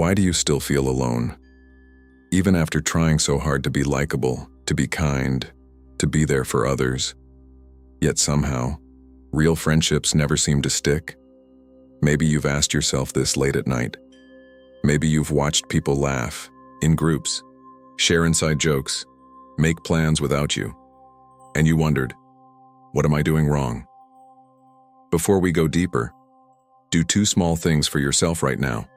why do you still feel alone? Even after trying so hard to be likable, to be kind, to be there for others. Yet somehow, real friendships never seem to stick. Maybe you've asked yourself this late at night. Maybe you've watched people laugh, in groups, share inside jokes, make plans without you. And you wondered, what am I doing wrong? Before we go deeper, do 2 small things for yourself right now.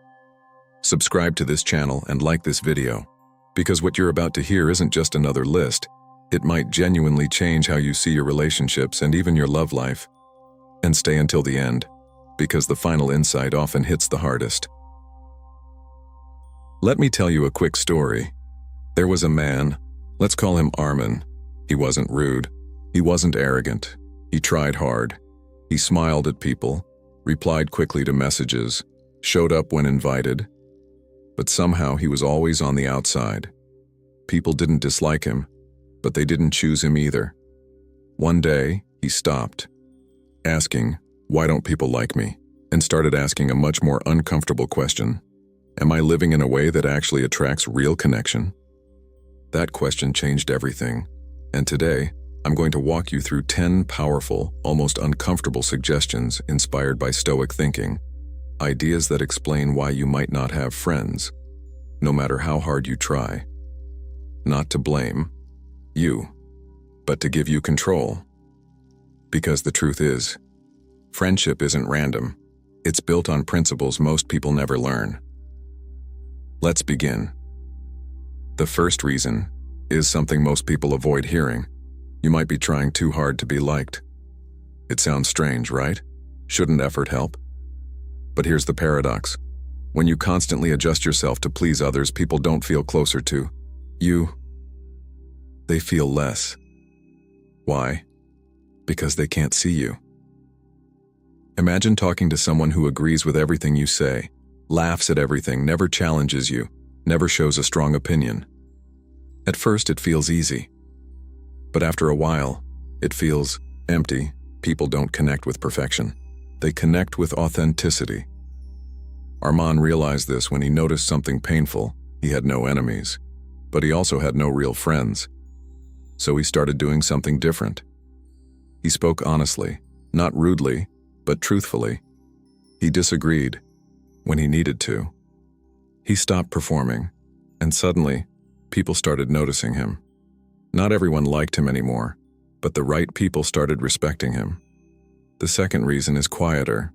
Subscribe to this channel and like this video, because what you're about to hear isn't just another list. It might genuinely change how you see your relationships and even your love life. And stay until the end, because the final insight often hits the hardest. Let me tell you a quick story. There was a man, let's call him Armin. He wasn't rude. He wasn't arrogant. He tried hard. He smiled at people, replied quickly to messages, showed up when invited. But somehow he was always on the outside. People didn't dislike him, but they didn't choose him either. One day, he stopped, asking, "Why don't people like me?" and started asking a much more uncomfortable question. Am I living in a way that actually attracts real connection? That question changed everything. And today, I'm going to walk you through 10 powerful, almost uncomfortable suggestions inspired by Stoic thinking. Ideas that explain why you might not have friends, no matter how hard you try. Not to blame you, but to give you control. Because the truth is, friendship isn't random. It's built on principles most people never learn. Let's begin. The first reason is something most people avoid hearing. You might be trying too hard to be liked. It sounds strange, right? Shouldn't effort help? But here's the paradox. When you constantly adjust yourself to please others, people don't feel closer to you. They feel less. Why? Because they can't see you. Imagine talking to someone who agrees with everything you say, laughs at everything, never challenges you, never shows a strong opinion. At first, it feels easy. But after a while, it feels empty. People don't connect with perfection. They connect with authenticity. Armand realized this when he noticed something painful. He had no enemies, but he also had no real friends. So he started doing something different. He spoke honestly, not rudely, but truthfully. He disagreed when he needed to. He stopped performing, and suddenly, people started noticing him. Not everyone liked him anymore, but the right people started respecting him. The second reason is quieter,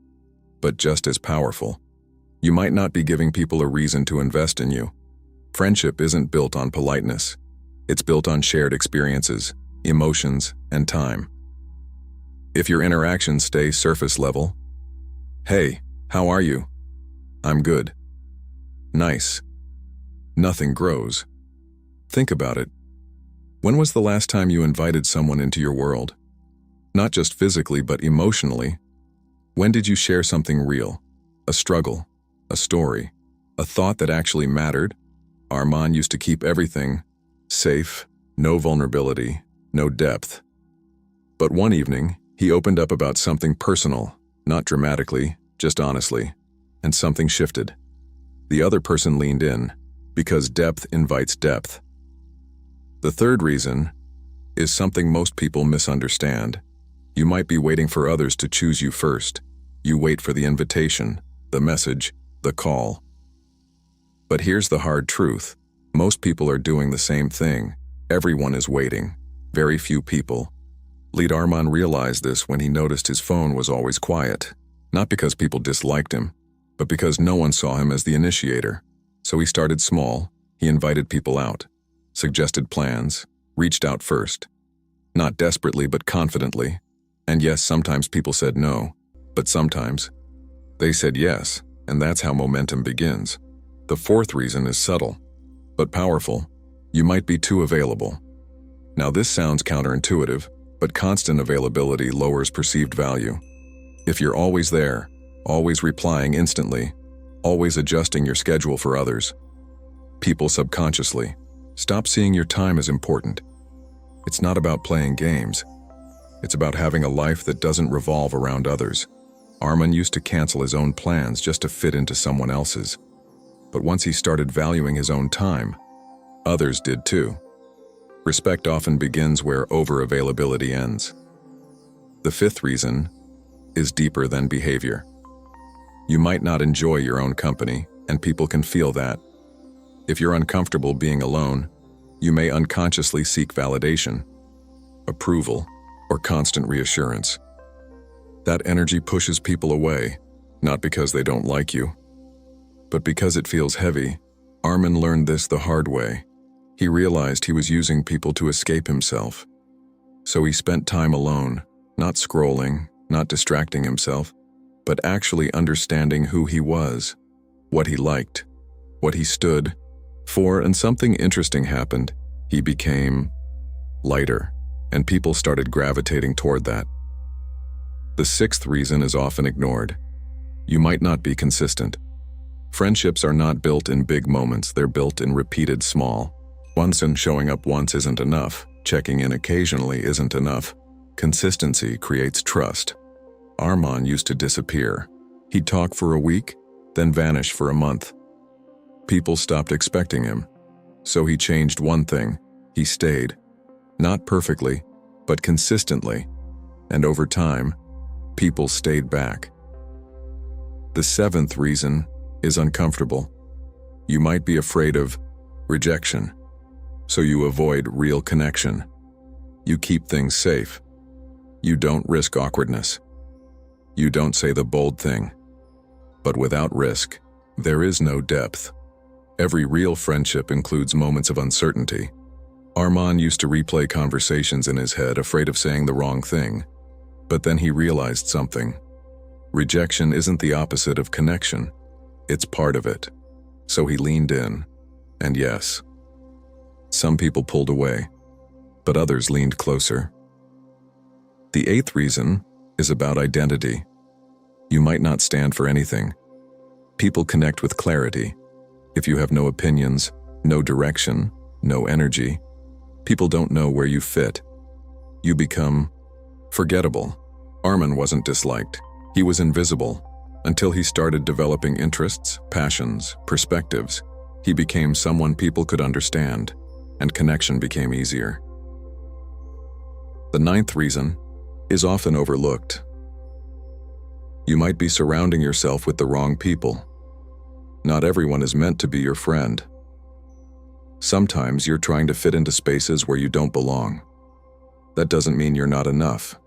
but just as powerful. You might not be giving people a reason to invest in you. Friendship isn't built on politeness. It's built on shared experiences, emotions, and time. If your interactions stay surface level, "Hey, how are you?" "I'm good." "Nice." Nothing grows. Think about it. When was the last time you invited someone into your world? Not just physically, but emotionally. When did you share something real? A struggle, a story, a thought that actually mattered? Armand used to keep everything safe, no vulnerability, no depth. But one evening, he opened up about something personal, not dramatically, just honestly, and something shifted. The other person leaned in, because depth invites depth. The third reason is something most people misunderstand. You might be waiting for others to choose you first. You wait for the invitation, the message, the call. But here's the hard truth. Most people are doing the same thing. Everyone is waiting. Very few people. Lead Armand realized this when he noticed his phone was always quiet. Not because people disliked him, but because no one saw him as the initiator. So he started small. He invited people out, suggested plans, reached out first. Not desperately, but confidently. And yes, sometimes people said no, but sometimes they said yes, and that's how momentum begins. The fourth reason is subtle, but powerful. You might be too available. Now this sounds counterintuitive, but constant availability lowers perceived value. If you're always there, always replying instantly, always adjusting your schedule for others, people subconsciously stop seeing your time as important. It's not about playing games. It's about having a life that doesn't revolve around others. Armand used to cancel his own plans just to fit into someone else's. But once he started valuing his own time, others did too. Respect often begins where over-availability ends. The fifth reason is deeper than behavior. You might not enjoy your own company, and people can feel that. If you're uncomfortable being alone, you may unconsciously seek validation, approval, or constant reassurance. That energy pushes people away, not because they don't like you, but because it feels heavy. Armin learned this the hard way. He realized he was using people to escape himself. So he spent time alone, not scrolling, not distracting himself, but actually understanding who he was, what he liked, what he stood for, and something interesting happened. He became lighter, and people started gravitating toward that. The sixth reason is often ignored. You might not be consistent. Friendships are not built in big moments, they're built in repeated small. Once and showing up once isn't enough. Checking in occasionally isn't enough. Consistency creates trust. Armin used to disappear. He'd talk for a week, then vanish for a month. People stopped expecting him. So he changed one thing. He stayed. Not perfectly, but consistently. And over time, people stayed back. The seventh reason is uncomfortable. You might be afraid of rejection, so you avoid real connection. You keep things safe. You don't risk awkwardness. You don't say the bold thing. But without risk, there is no depth. Every real friendship includes moments of uncertainty. Armin used to replay conversations in his head, afraid of saying the wrong thing. But then he realized something. Rejection isn't the opposite of connection. It's part of it. So he leaned in. And yes, some people pulled away, but others leaned closer. The eighth reason is about identity. You might not stand for anything. People connect with clarity. If you have no opinions, no direction, no energy, people don't know where you fit. You become forgettable. Armin wasn't disliked. He was invisible. Until he started developing interests, passions, perspectives, he became someone people could understand, and connection became easier. The ninth reason is often overlooked. You might be surrounding yourself with the wrong people. Not everyone is meant to be your friend. Sometimes you're trying to fit into spaces where you don't belong. That doesn't mean you're not enough.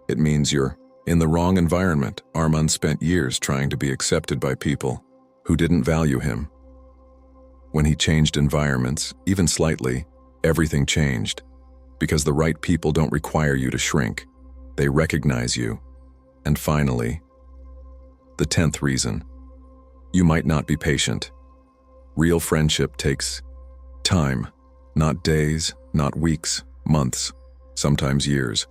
It means you're in the wrong environment. Armin spent years trying to be accepted by people who didn't value him. When he changed environments, even slightly, everything changed. Because the right people don't require you to shrink. They recognize you. And finally, the 10th reason. You might not be patient. Real friendship takes time. Not days, not weeks, months, sometimes years.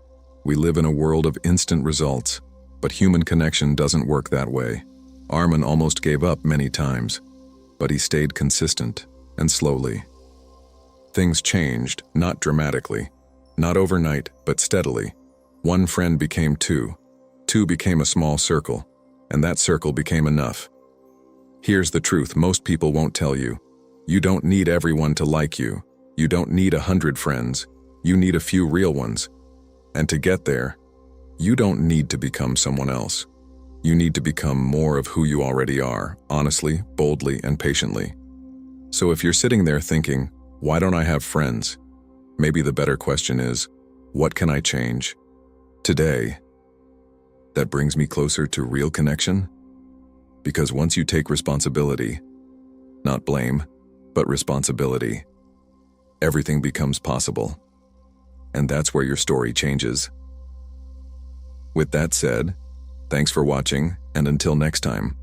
We live in a world of instant results, but human connection doesn't work that way. Armin almost gave up many times, but he stayed consistent, and slowly. Things changed, not dramatically, not overnight, but steadily. One friend became two became a small circle, and that circle became enough. Here's the truth most people won't tell you. You don't need everyone to like you. You don't need 100 friends. You need a few real ones. And to get there, you don't need to become someone else. You need to become more of who you already are, honestly, boldly, and patiently. So if you're sitting there thinking, why don't I have friends? Maybe the better question is, what can I change today that brings me closer to real connection? Because once you take responsibility, not blame, but responsibility, everything becomes possible. And that's where your story changes. With that said, thanks for watching, and until next time.